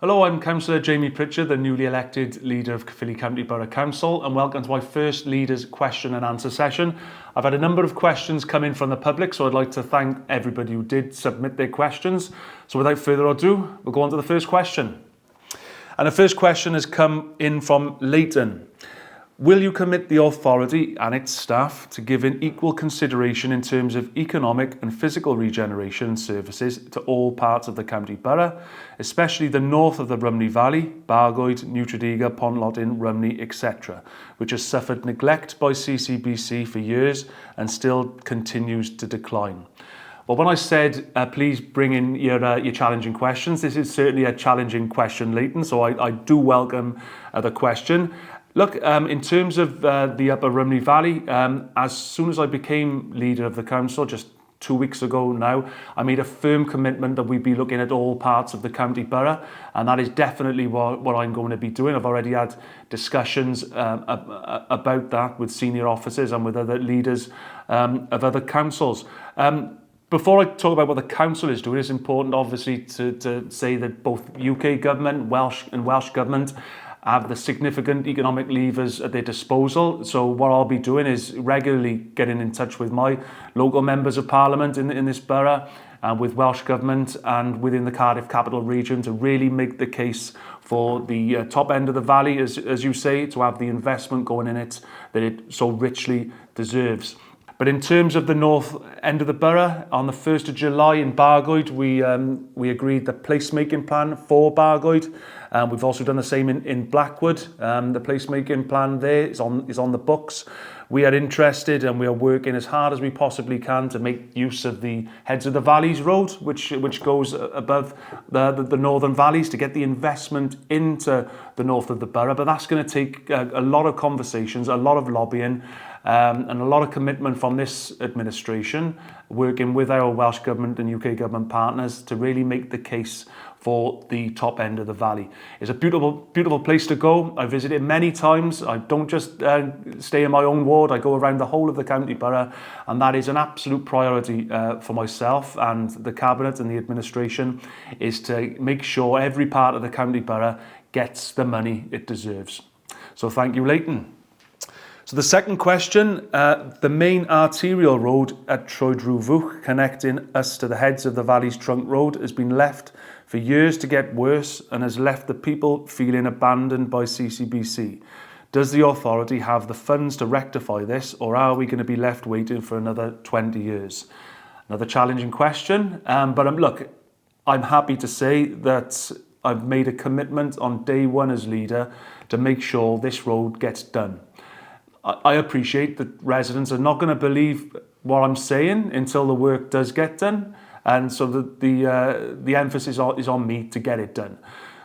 Hello, I'm Councillor Jamie Pritchard, the newly elected leader of Caerphilly County Borough Council, and welcome to my first Leaders Question and Answer session. I've had a number of questions come in from the public, so I'd like to thank everybody who did submit their questions. So without further ado, we'll go on to the first question. And the first question has come in from Leighton. Will you commit the authority and its staff to giving equal consideration in terms of economic and physical regeneration services to all parts of the county borough, especially the north of the Rhymney Valley, Bargoed, New Tredegar, Pontlottin, Rhymney, etc., which has suffered neglect by CCBC for years and still continues to decline? Well, when I said please bring in your challenging questions, this is certainly a challenging question, Leighton, so I do welcome the question. Look, in terms of the Upper Rhymney Valley, as soon as I became leader of the council, just 2 weeks ago now, I made a firm commitment that we'd be looking at all parts of the county borough, and that is definitely what I'm going to be doing. I've already had discussions about that with senior officers and with other leaders of other councils. Before I talk about what the council is doing, it's important obviously to say that both UK government, Welsh government have the significant economic levers at their disposal. So what I'll be doing is regularly getting in touch with my local members of parliament in this borough, with Welsh government and within the Cardiff capital region to really make the case for the top end of the valley, as you say, to have the investment going in it that it so richly deserves. But in terms of the north end of the borough, on the 1st of July in Bargoed, we agreed the placemaking plan for Bargoed. We've also done the same in Blackwood. The placemaking plan there is on the books. We are interested and we are working as hard as we possibly can to make use of the Heads of the Valleys road, which goes above the northern valleys, to get the investment into the north of the borough. But that's going to take a lot of conversations, a lot of lobbying, and a lot of commitment from this administration, working with our Welsh Government and UK Government partners to really make the case for the top end of the valley. It's a beautiful, beautiful place to go. I visited many times. I don't just stay in my own ward. I go around the whole of the county borough, and that is an absolute priority for myself and the Cabinet and the administration, is to make sure every part of the county borough gets the money it deserves. So thank you, Leighton. So the second question, the main arterial road at Troedrwfwch connecting us to the Heads of the Valleys trunk road has been left for years to get worse and has left the people feeling abandoned by CCBC. Does the authority have the funds to rectify this, or are we going to be left waiting for another 20 years? Another challenging question, but look, I'm happy to say that I've made a commitment on day one as leader to make sure this road gets done. I appreciate that residents are not going to believe what I'm saying until the work does get done, and so the emphasis is on me to get it done.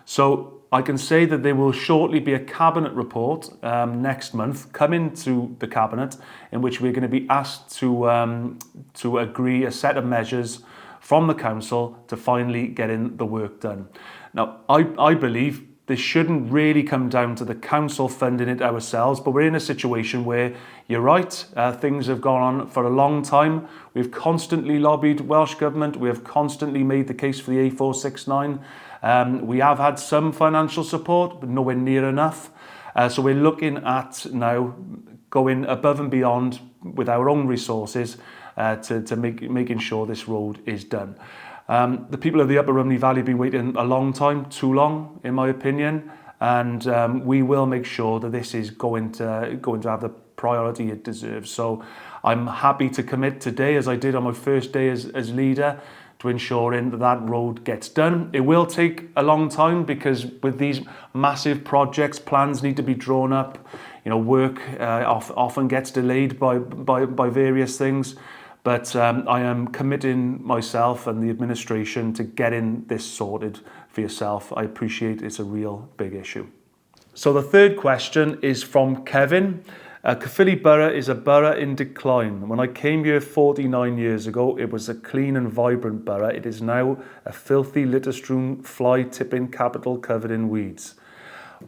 So I can say that there will shortly be a cabinet report next month coming to the cabinet, in which we're going to be asked to agree a set of measures from the council to finally getting the work done. Now, I believe this shouldn't really come down to the council funding it ourselves, but we're in a situation where, you're right, things have gone on for a long time. We've constantly lobbied Welsh Government. We have constantly made the case for the A469. We have had some financial support, but nowhere near enough. So we're looking at now going above and beyond with our own resources to making sure this road is done. The people of the Upper Rhymney Valley have been waiting a long time, too long, in my opinion, and we will make sure that this is going to have the priority it deserves. So I'm happy to commit today, as I did on my first day as leader, to ensuring that that road gets done. It will take a long time because with these massive projects, plans need to be drawn up. You know, work often gets delayed by various things. But I am committing myself and the administration to getting this sorted for yourself. I appreciate it's a real big issue. So the third question is from Kevin. Caerphilly Borough is a borough in decline. When I came here 49 years ago, it was a clean and vibrant borough. It is now a filthy, litter-strewn, fly-tipping capital covered in weeds.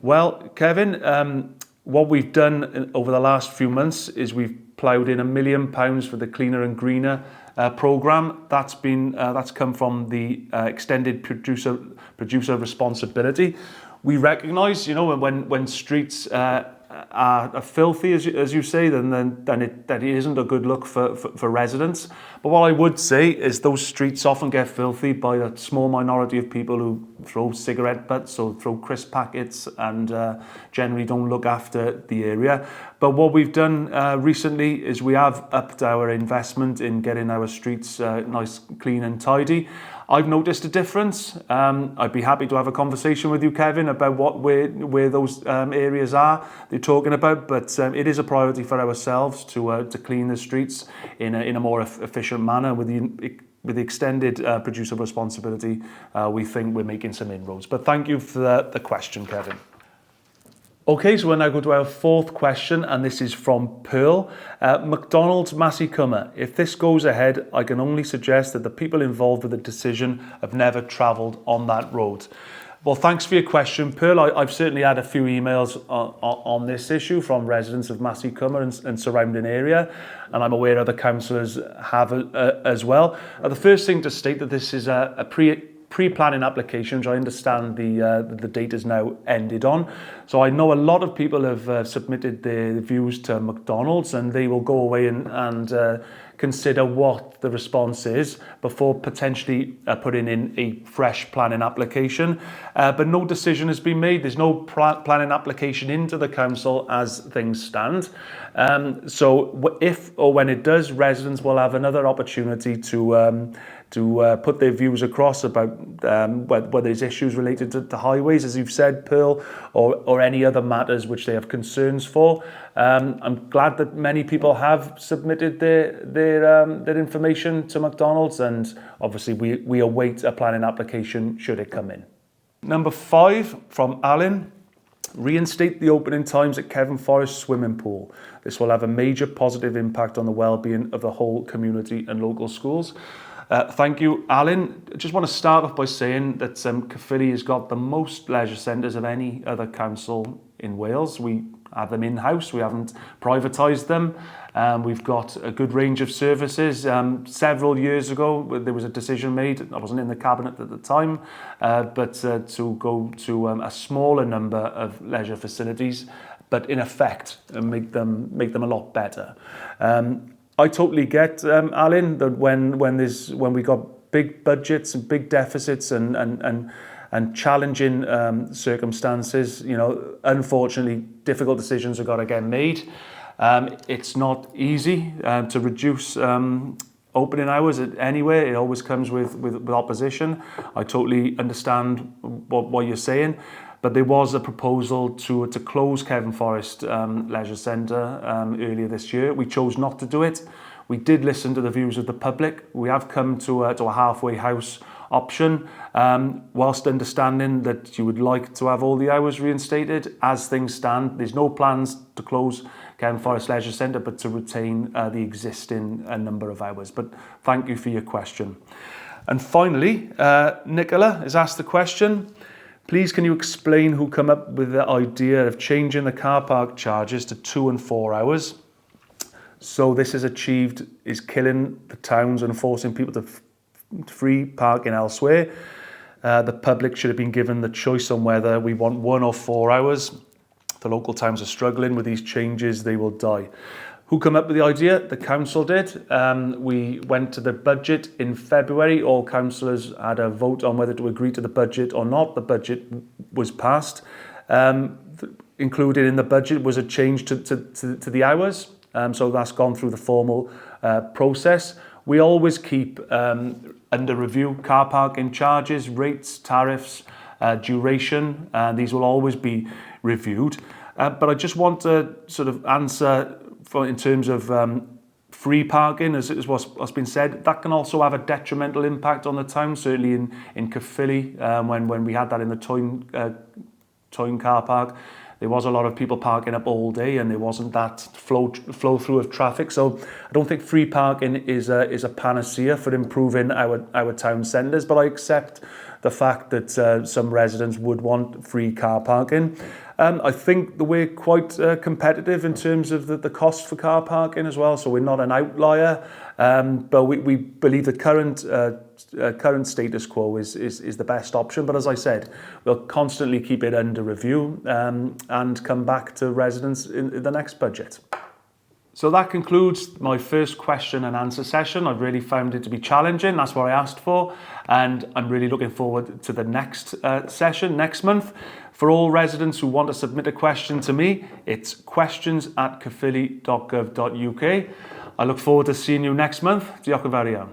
Well, Kevin, what we've done over the last few months is we've ploughed in £1 million for the cleaner and greener program. That's come from the extended producer responsibility. We recognise, when streets are filthy, as you say, then it isn't a good look for residents. But what I would say is those streets often get filthy by a small minority of people who throw cigarette butts or throw crisp packets and generally don't look after the area. But what we've done recently is we have upped our investment in getting our streets nice, clean and tidy. I've noticed a difference. I'd be happy to have a conversation with you, Kevin, about where those areas are they're talking about. But it is a priority for ourselves to clean the streets in a more efficient manner. With the extended producer responsibility, we think we're making some inroads. But thank you for the question, Kevin. Okay, so we'll now go to our fourth question, and this is from Pearl. McDonald's Massey Cummer. If this goes ahead, I can only suggest that the people involved with the decision have never travelled on that road. Well, thanks for your question, Pearl. I've certainly had a few emails on this issue from residents of Massey Cummer and surrounding area, and I'm aware other councillors have as well. The first thing to state that this is a pre-planning application, which I understand the date is now ended on. So I know a lot of people have submitted their views to McDonald's, and they will go away and consider what the response is before potentially putting in a fresh planning application. But no decision has been made. There's no planning application into the council as things stand. So if or when it does, residents will have another opportunity to put their views across about whether there's issues related to highways, as you've said, Pearl, or any other matters which they have concerns for. I'm glad that many people have submitted their information to McDonald's, and obviously we await a planning application should it come in. Number 5 from Alan. Reinstate the opening times at Kevin Forest swimming pool. This will have a major positive impact on the well-being of the whole community and local schools. Thank you, Alan. I just want to start off by saying that Caerphilly has got the most leisure centres of any other council in Wales. We have them in-house, we haven't privatised them. We've got a good range of services. Several years ago, there was a decision made, I wasn't in the cabinet at the time, but to go to a smaller number of leisure facilities, but in effect, make them a lot better. I totally get, Alan, that when we got big budgets and big deficits and challenging circumstances, unfortunately, difficult decisions have got to get made. It's not easy to reduce opening hours anywhere. It always comes with opposition. I totally understand what you're saying. But there was a proposal to close Kevin Forest Leisure Centre earlier this year. We chose not to do it. We did listen to the views of the public. We have come to a halfway house option, whilst understanding that you would like to have all the hours reinstated. As things stand, there's no plans to close Kevin Forest Leisure Centre, but to retain the existing number of hours. But thank you for your question. And finally, Nicola has asked the question. Please, can you explain who come up with the idea of changing the car park charges to 2 and 4 hours? So this is killing the towns and forcing people to free parking elsewhere. The public should have been given the choice on whether we want 1 or 4 hours. The local towns are struggling with these changes, they will die. Who came up with the idea? The council did. We went to the budget in February. All councillors had a vote on whether to agree to the budget or not. The budget was passed. Included in the budget was a change to the hours. So that's gone through the formal process. We always keep under review car parking charges, rates, tariffs, duration. These will always be reviewed. But I just want to sort of answer in terms of free parking, as what's been said, that can also have a detrimental impact on the town, certainly in Caerphilly, when we had that in the Toyn car park. There was a lot of people parking up all day and there wasn't that flow through of traffic. So I don't think free parking is a panacea for improving our town centres, but I accept the fact that some residents would want free car parking. I think that we're quite competitive in terms of the cost for car parking as well, so we're not an outlier. But we believe the current status quo is the best option. But as I said, we'll constantly keep it under review and come back to residents in the next budget. So that concludes my first question and answer session. I've really found it to be challenging. That's what I asked for. And I'm really looking forward to the next session next month. For all residents who want to submit a question to me, it's questions@caerphilly.gov.uk. I look forward to seeing you next month. Diolch yn fawr iawn.